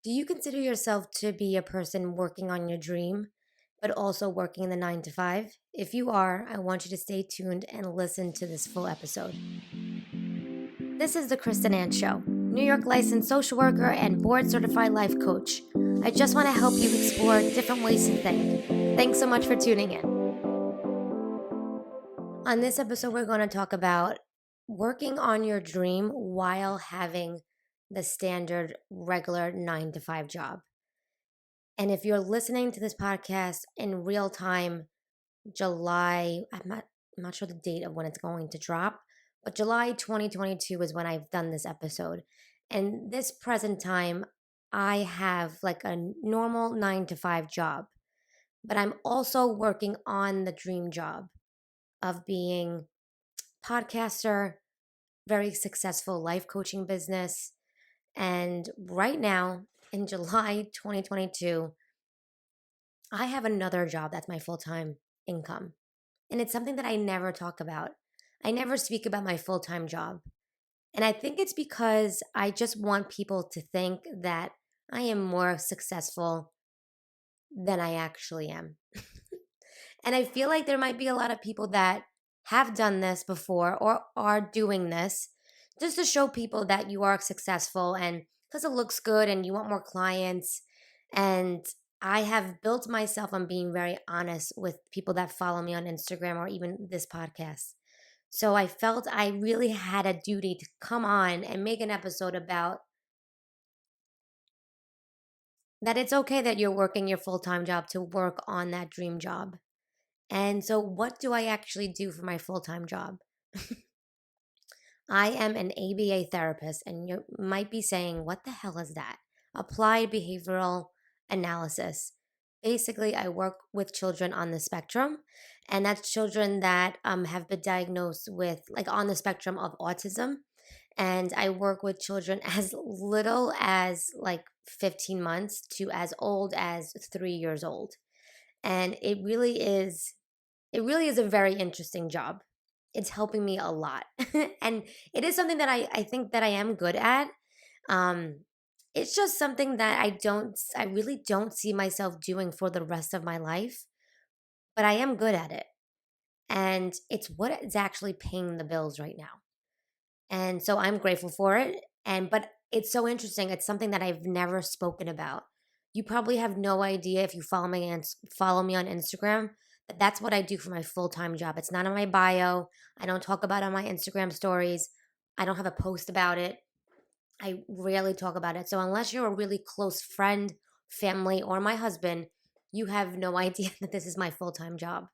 Do you consider yourself to be a person working on your dream, but also working in the 9 to 5? If you are, I want you to stay tuned and listen to this full episode. This is the Kristin Ann Show, New York licensed social worker and board certified life coach. I just want to help you explore different ways to think. Thanks so much for tuning in. On this episode, we're going to talk about working on your dream while having the standard regular 9 to 5 job. And if you're listening to this podcast in real time, July, I'm not sure the date of when it's going to drop, but July 2022 is when I've done this episode. And this present time, I have like a normal 9 to 5 job, but I'm also working on the dream job of being podcaster, very successful life coaching business. And right now in July 2022, I have another job that's my full-time income. And it's something that I never talk about. I never speak about my full-time job. And I think it's because I just want people to think that I am more successful than I actually am. And I feel like there might be a lot of people that have done this before or are doing this just to show people that you are successful and because it looks good and you want more clients. And I have built myself on being very honest with people that follow me on Instagram or even this podcast. So I felt I really had a duty to come on and make an episode about that it's okay that you're working your full-time job to work on that dream job. And so, what do I actually do for my full time job? I am an ABA therapist, and you might be saying, what the hell is that? Applied behavioral analysis. Basically, I work with children on the spectrum, and that's children that have been diagnosed with, like, on the spectrum of autism. And I work with children as little as like 15 months to as old as 3 years old. And it really is a very interesting job. It's helping me a lot. And it is something that I think that I am good at. Um, it's just something that I really don't see myself doing for the rest of my life, but I am good at it. And it's what is actually paying the bills right now. And so I'm grateful for it. But it's so interesting. It's something that I've never spoken about. You probably have no idea if you follow me on Instagram. But that's what I do for my full-time job. It's not on my bio. I don't talk about it on my Instagram stories. I don't have a post about it. I rarely talk about it. So unless you're a really close friend, family, or my husband, you have no idea that this is my full-time job.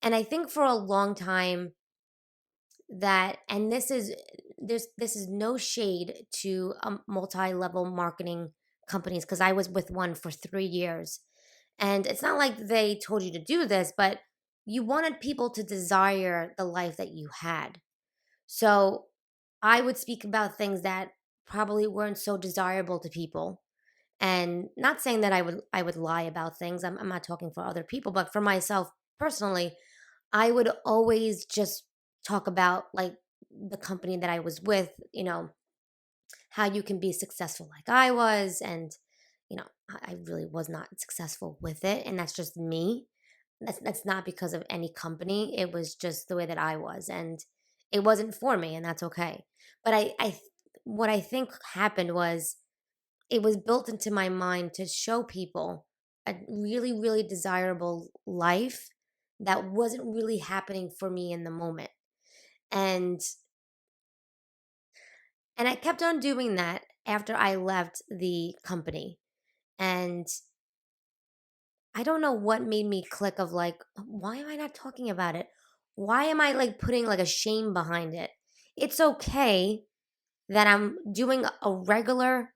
And I think for a long time that and this is no shade to multi-level marketing companies because I was with one for 3 years. And it's not like they told you to do this, but you wanted people to desire the life that you had. So I would speak about things that probably weren't so desirable to people. And not saying that I would lie about things. I'm not talking for other people, but for myself personally, I would always just talk about like the company that I was with, how you can be successful like I was. And, I really was not successful with it. And that's just me. That's not because of any company. It was just the way that I was. And it wasn't for me, and that's okay. But what I think happened was it was built into my mind to show people a really, really desirable life that wasn't really happening for me in the moment. And and I kept on doing that after I left the company. And I don't know what made me click of like, why am I not talking about it? Why am I like putting like a shame behind it? It's okay that I'm doing a regular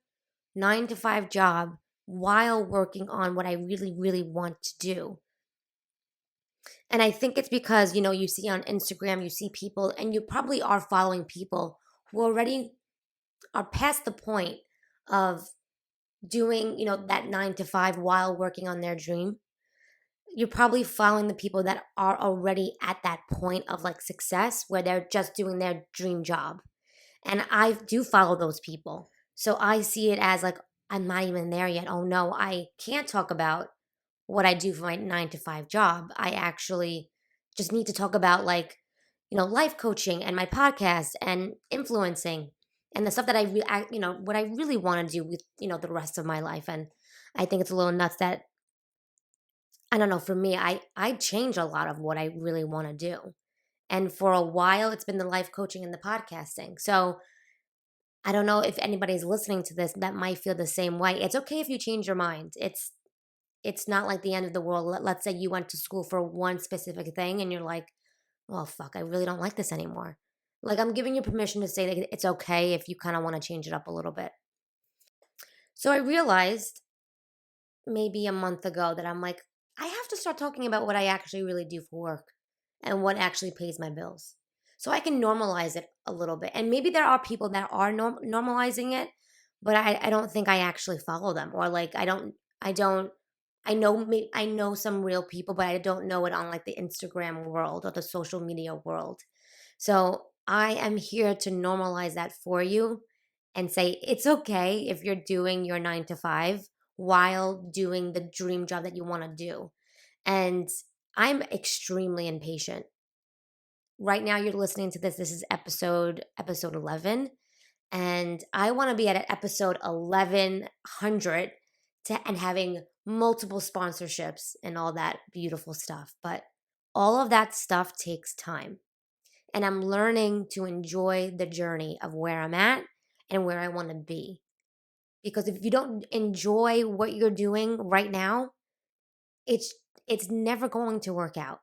9 to 5 job while working on what I really, really want to do. And I think it's because, you see on Instagram, you see people, and you probably are following people who already are past the point of doing, that 9 to 5 while working on their dream. You're probably following the people that are already at that point of like success where they're just doing their dream job. And I do follow those people. So I see it as like, I'm not even there yet. Oh no, I can't talk about what I do for my 9 to 5 job. I actually just need to talk about like, life coaching and my podcast and influencing and the stuff that what I really want to do with, the rest of my life. And I think it's a little nuts that I don't know, for me, I change a lot of what I really want to do. And for a while it's been the life coaching and the podcasting. So I don't know if anybody's listening to this that might feel the same way. It's okay if you change your mind. It's not like the end of the world. Let's say you went to school for one specific thing and you're like, "Oh fuck, I really don't like this anymore." Like I'm giving you permission to say that it's okay if you kind of want to change it up a little bit. So I realized maybe a month ago that I'm like, I have to start talking about what I actually really do for work and what actually pays my bills. So I can normalize it a little bit. And maybe there are people that are normalizing it, but I don't think I actually follow them, or like I know some real people, but I don't know it on like the Instagram world or the social media world. So I am here to normalize that for you and say it's okay if you're doing your 9 to 5 while doing the dream job that you want to do. And I'm extremely impatient. Right now you're listening to this. This is episode 11, and I want to be at episode 1100 and having multiple sponsorships and all that beautiful stuff. But all of that stuff takes time. And I'm learning to enjoy the journey of where I'm at and where I want to be. Because if you don't enjoy what you're doing right now, it's it's never going to work out.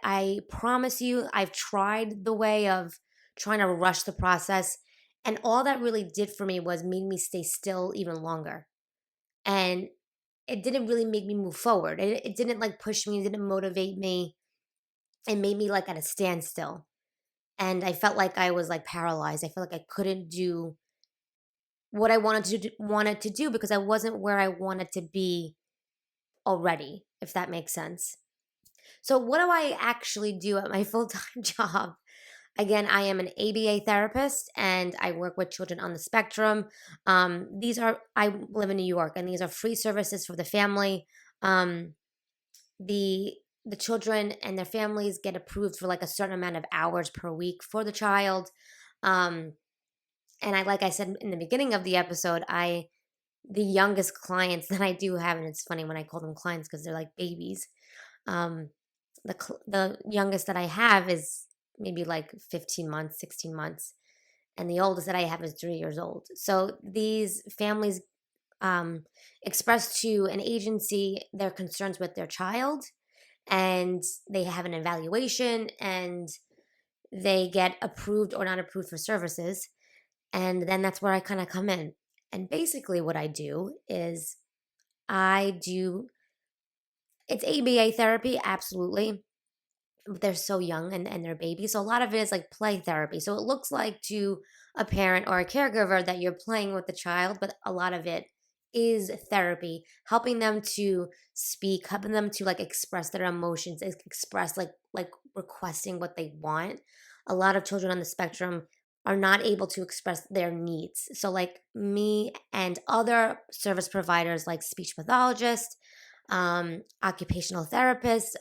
I promise you, I've tried the way of trying to rush the process, and all that really did for me was made me stay still even longer. And it didn't really make me move forward. It didn't like push me, it didn't motivate me. It made me like at a standstill. And I felt like I was like paralyzed. I felt like I couldn't do what I wanted to do because I wasn't where I wanted to be already, if that makes sense. So what do I actually do at my full-time job? Again, I am an ABA therapist and I work with children on the spectrum. I live in New York, and these are free services for the family. Um, the the children and their families get approved for like a certain amount of hours per week for the child. Um, and like I said in the beginning of the episode, the youngest clients that I do have, and it's funny when I call them clients because they're like babies. Um, the youngest that I have is maybe like 15 months, 16 months, and the oldest that I have is 3 years old. So these families express to an agency their concerns with their child, and they have an evaluation, and they get approved or not approved for services. And then that's where I kind of come in. And basically, what I do is I do it's ABA therapy, absolutely. But they're so young and they're babies. So a lot of it is like play therapy. So it looks like to a parent or a caregiver that you're playing with the child, but a lot of it is therapy, helping them to speak, helping them to like express their emotions, express like requesting what they want. A lot of children on the spectrum are not able to express their needs. So like me and other service providers like speech pathologists, occupational therapists,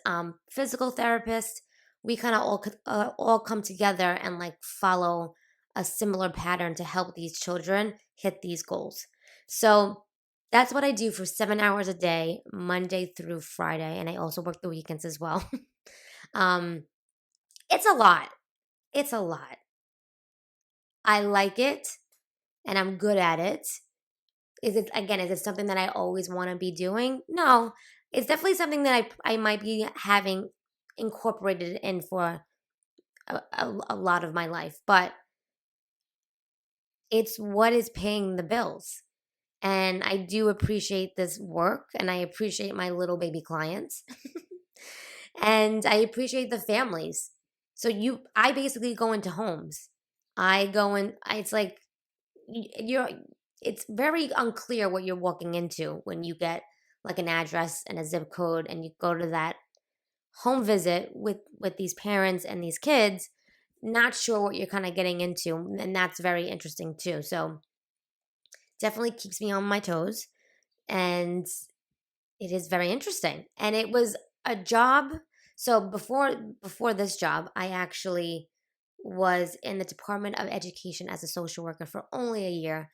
physical therapists, we kind of all come together and like follow a similar pattern to help these children hit these goals. So that's what I do for 7 hours a day, Monday through Friday, and I also work the weekends as well. um, it's a lot. It's a lot. I like it, and I'm good at it. Is it something that I always want to be doing? No, it's definitely something that I might be having incorporated in for a lot of my life, but it's what is paying the bills. And I do appreciate this work, and I appreciate my little baby clients. And I appreciate the families. I basically go into homes. I go in, it's like you're it's very unclear what you're walking into when you get like an address and a zip code and you go to that home visit with these parents and these kids, not sure what you're kind of getting into, and that's very interesting too. So definitely keeps me on my toes, and it is very interesting. And it was a job. So before this job, I actually was in the Department of Education as a social worker for only a year.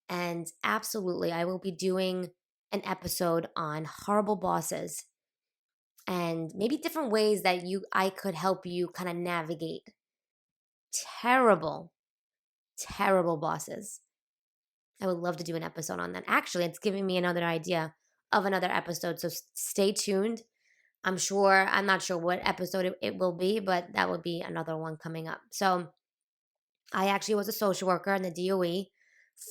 And absolutely, I will be doing an episode on horrible bosses and maybe different ways that I could help you kind of navigate terrible, terrible bosses. I would love to do an episode on that. Actually, it's giving me another idea of another episode. So stay tuned. I'm not sure what episode it will be, but that will be another one coming up. So I actually was a social worker in the DOE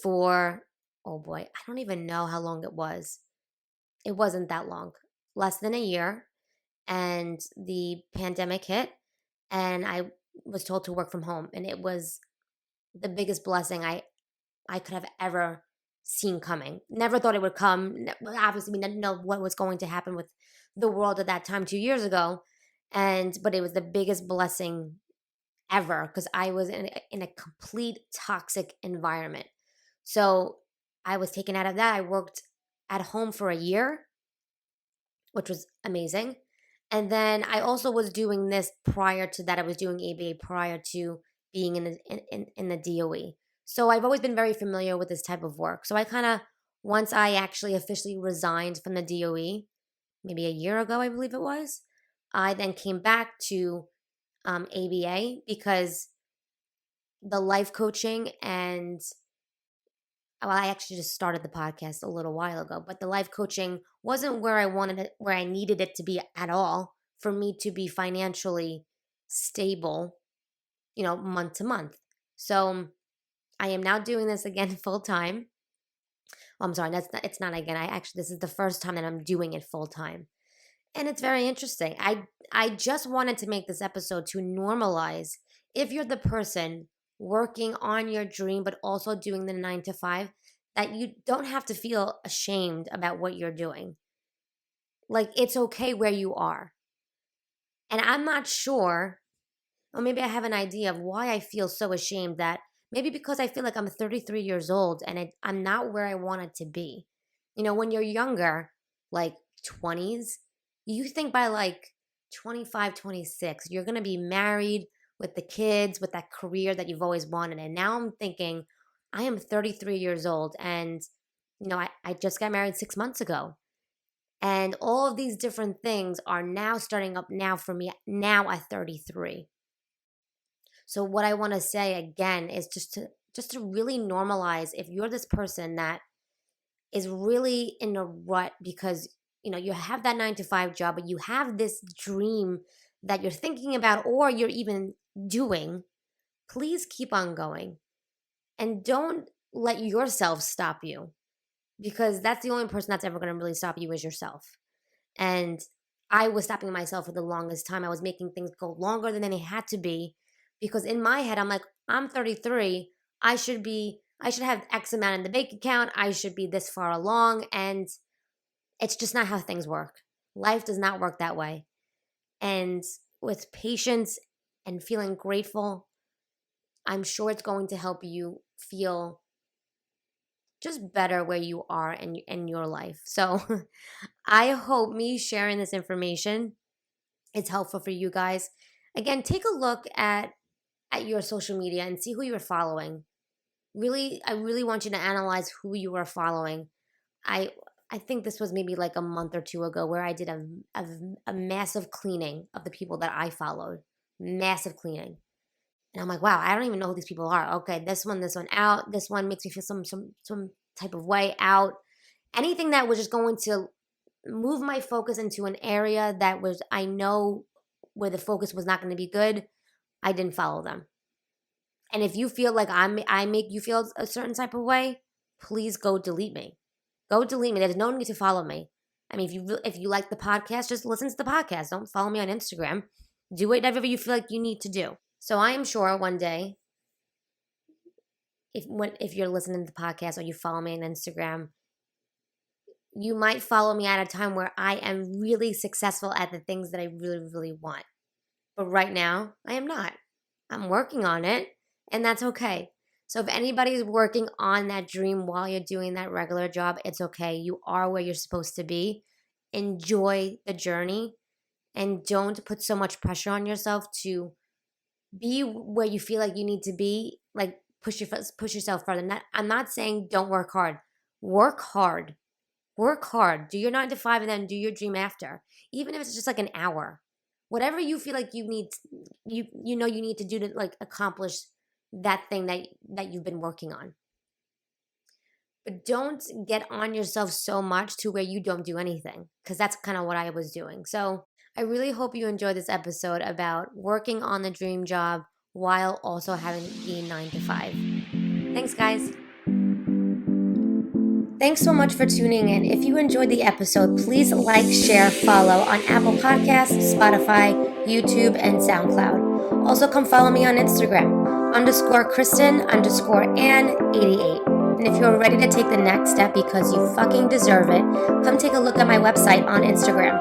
for, oh boy, I don't even know how long it was. It wasn't that long, less than a year. And the pandemic hit, and I was told to work from home. And it was the biggest blessing I could have ever seen coming. Never thought it would come. Obviously, we didn't know what was going to happen with the world at that time 2 years ago. But it was the biggest blessing ever because I was in a complete toxic environment. So I was taken out of that. I worked at home for a year, which was amazing. And then I also was doing this prior to that. I was doing ABA prior to being in the DOE. So I've always been very familiar with this type of work. So I kind of, once I actually officially resigned from the DOE, maybe a year ago, I believe it was, I then came back to ABA because the life coaching and, well, I actually just started the podcast a little while ago, but the life coaching wasn't where I wanted it, where I needed it to be at all for me to be financially stable, month to month. So I am now doing this again full time. Oh, I'm sorry, it's not again. This is the first time that I'm doing it full time. And it's very interesting. I just wanted to make this episode to normalize if you're the person working on your dream but also doing the 9 to 5, that you don't have to feel ashamed about what you're doing. Like, it's okay where you are. And I'm not sure, or maybe I have an idea of why I feel so ashamed, that maybe because I feel like I'm 33 years old and I'm not where I wanted to be. When you're younger, like 20s, you think by like 25, 26, you're going to be married with the kids, with that career that you've always wanted. And now I'm thinking, I am 33 years old and, I just got married 6 months ago. And all of these different things are now starting up now for me, now at 33. So what I want to say again is just to really normalize if you're this person that is really in a rut because you have that 9 to 5 job, but you have this dream that you're thinking about or you're even doing. Please keep on going and don't let yourself stop you, because that's the only person that's ever going to really stop you is yourself. And I was stopping myself for the longest time. I was making things go longer than they had to be because in my head I'm like, I'm 33, I should have X amount in the bank account, I should be this far along. And it's just not how things work. Life does not work that way. And with patience and feeling grateful, I'm sure it's going to help you feel just better where you are in your life. So I hope me sharing this information is helpful for you guys. Again, take a look at your social media and see who you are following. I really want you to analyze who you are following. I think this was maybe like a month or two ago where I did a massive cleaning of the people that I followed. Massive cleaning. And I'm like, wow, I don't even know who these people are. Okay, this one out. This one makes me feel some type of way out. Anything that was just going to move my focus into an area that was, I know where the focus was not going to be good, I didn't follow them. And if you feel like I make you feel a certain type of way, please go delete me. Go delete me. There's no need to follow me. I mean, if you like the podcast, just listen to the podcast. Don't follow me on Instagram. Do whatever you feel like you need to do. So I am sure one day, if you're listening to the podcast or you follow me on Instagram, you might follow me at a time where I am really successful at the things that I really, really want. But right now, I am not. I'm working on it, and that's okay. So if anybody's working on that dream while you're doing that regular job, it's okay. You are where you're supposed to be. Enjoy the journey and don't put so much pressure on yourself to be where you feel like you need to be. Like push yourself further. I'm not saying don't work hard. Work hard. Work hard. Do your 9 to 5 and then do your dream after. Even if it's just like an hour. Whatever you feel like you need, you know you need to do to like accomplish that thing that you've been working on. But don't get on yourself so much to where you don't do anything, because that's kind of what I was doing. So I really hope you enjoyed this episode about working on the dream job while also having the 9 to 5. Thanks, guys. Thanks so much for tuning in. If you enjoyed the episode, please like, share, follow on Apple Podcasts, Spotify, YouTube, and SoundCloud. Also, come follow me on Instagram, _Kristin_Ann88. And if you're ready to take the next step because you fucking deserve it, come take a look at my website on Instagram,